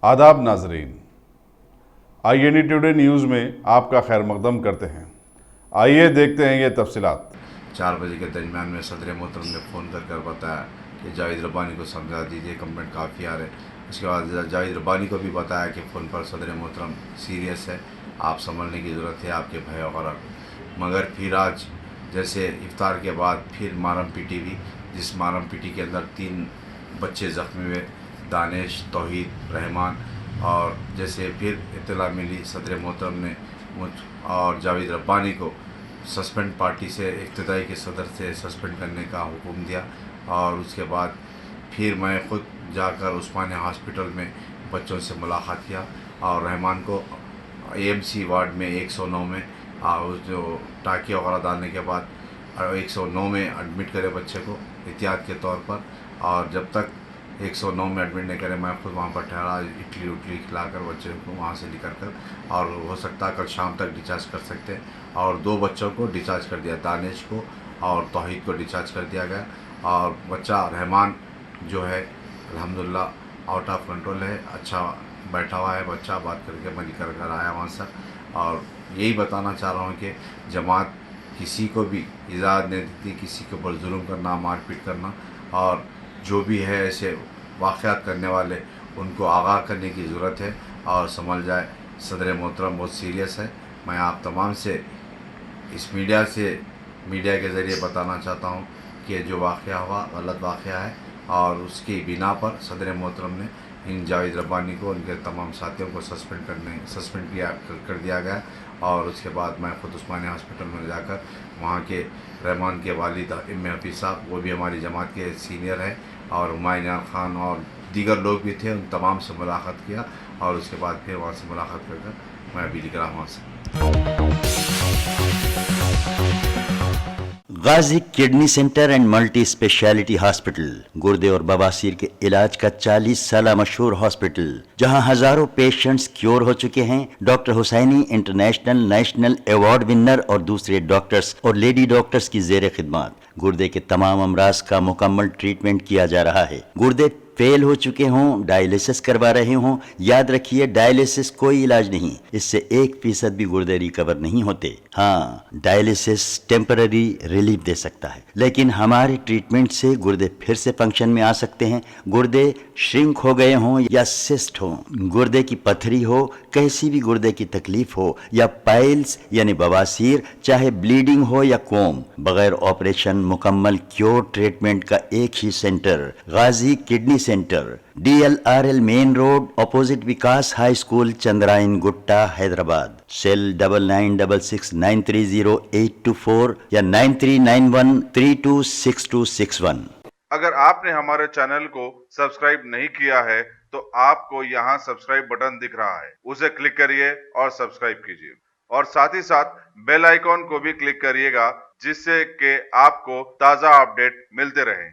आदाब नाजरीन, INE today news में आपका खैर मकदम करते हैं। आइए देखते हैं ये तफसीलात। 4 बजे के दरमियान में सदर मोहतरम ने फ़ोन कर बताया कि जावेद रब्बानी को समझा दीजिए, कंप्लेंट काफ़ी आ रहे। उसके बाद जावेद रब्बानी को भी बताया कि फ़ोन पर सदर मोहतरम सीरियस है, आप संभलने की ज़रूरत है, आपके भाई वगैरह। मगर फिर आज जैसे इफ्तार के बाद फिर मारम पीटी हुई, जिस मारम पीटी के अंदर 3 बच्चे ज़ख्मी हुए, दानिश, तौहीद, रहमान। और जैसे फिर इत्तला मिली, सदर मोहतरम ने मुझ और जावेद रब्बानी को सस्पेंड पार्टी से इब्तदाई के सदर से सस्पेंड करने का हुक्म दिया। और उसके बाद फिर मैं ख़ुद जाकर उस्मानिया हॉस्पिटल में बच्चों से मुलाकात किया और रहमान को AMC वार्ड में 109 में जो टाँके वगैरह डालने के बाद 109 में एडमिट करे बच्चे को एहतियात के तौर पर। और जब तक 109 में एडमिट नहीं करे, मैं खुद वहाँ पर ठहरा, इडली उडली खिलाकर बच्चे को वहाँ से निकल कर, और हो सकता है कल शाम तक डिस्चार्ज कर सकते हैं। और 2 बच्चों को डिस्चार्ज कर दिया, दानिश को और तौहीद को डिस्चार्ज कर दिया गया। और बच्चा रहमान जो है अल्हम्दुलिल्लाह आउट ऑफ कंट्रोल है, अच्छा बैठा हुआ है बच्चा, बात करके मैं निकल कर आया वहाँ से। और यही बताना चाह रहा हूँ कि जमात किसी को भी इजाज़त नहीं देती किसी के ऊपर जुल्म करना, मारपीट करना। और जो भी है ऐसे वाक़यात करने वाले, उनको आगाह करने की ज़रूरत है और समझ जाए सदर मोहतरम बहुत सीरियस है। मैं आप तमाम से इस मीडिया के ज़रिए बताना चाहता हूँ कि जो वाक़या हुआ गलत वाक़या है, और उसकी बिना पर सदर मोहतरम ने इन जावेद रब्बानी को, उनके तमाम साथियों को सस्पेंड कर दिया गया। और उसके बाद मैं ख़ुद उस्मानिया हॉस्पिटल में जाकर वहाँ के रहमान के वालिद इम्मे हफीज़ साहब, वो भी हमारी जमात के सीनियर हैं, और हुमायूं खान और दीगर लोग भी थे, उन तमाम से मुलाकात किया। और उसके बाद फिर वहाँ से मुलाकात कर मैं अभी निकला वहाँ से। Ghazi kidney centre and multi speciality hospital, गुर्दे और बवासीर के इलाज का 40 साल मशहूर हॉस्पिटल, जहां हजारों पेशेंट्स क्योर हो चुके हैं। Doctor Husaini international national award winner और दूसरे डॉक्टर्स और लेडी डॉक्टर्स की जेर खिदमत गुर्दे के तमाम अमराज का मुकम्मल ट्रीटमेंट किया जा रहा है। गुर्दे फेल हो चुके हों, डायलिसिस करवा रहे हों, याद रखिए डायलिसिस कोई इलाज नहीं, इससे 1% भी गुर्दे रिकवर नहीं होते। हाँ, डायलिसिस टेम्पररी रिलीफ दे सकता है, लेकिन हमारे ट्रीटमेंट से गुर्दे फिर से फंक्शन में आ सकते हैं। गुर्दे श्रिंक हो गए हों या सिस्ट हो, गुर्दे की पथरी हो, कैसी भी गुर्दे की तकलीफ हो, या पाइल्स यानी बवासीर, चाहे ब्लीडिंग हो या कोम, बगैर ऑपरेशन मुकम्मल क्योर ट्रीटमेंट का एक ही centre, Ghazi kidney centre, DLRL main road, opposite Vikas high school, Chandrayan Gutta, Hyderabad. Cell 9966930824 या 9391326261। अगर आपने हमारे चैनल को सब्सक्राइब नहीं किया है तो आपको यहाँ सब्सक्राइब बटन दिख रहा है, उसे क्लिक करिए और सब्सक्राइब कीजिए। और साथ ही साथ बेल आइकॉन को भी क्लिक करिएगा, जिससे कि आपको ताज़ा अपडेट मिलते रहें।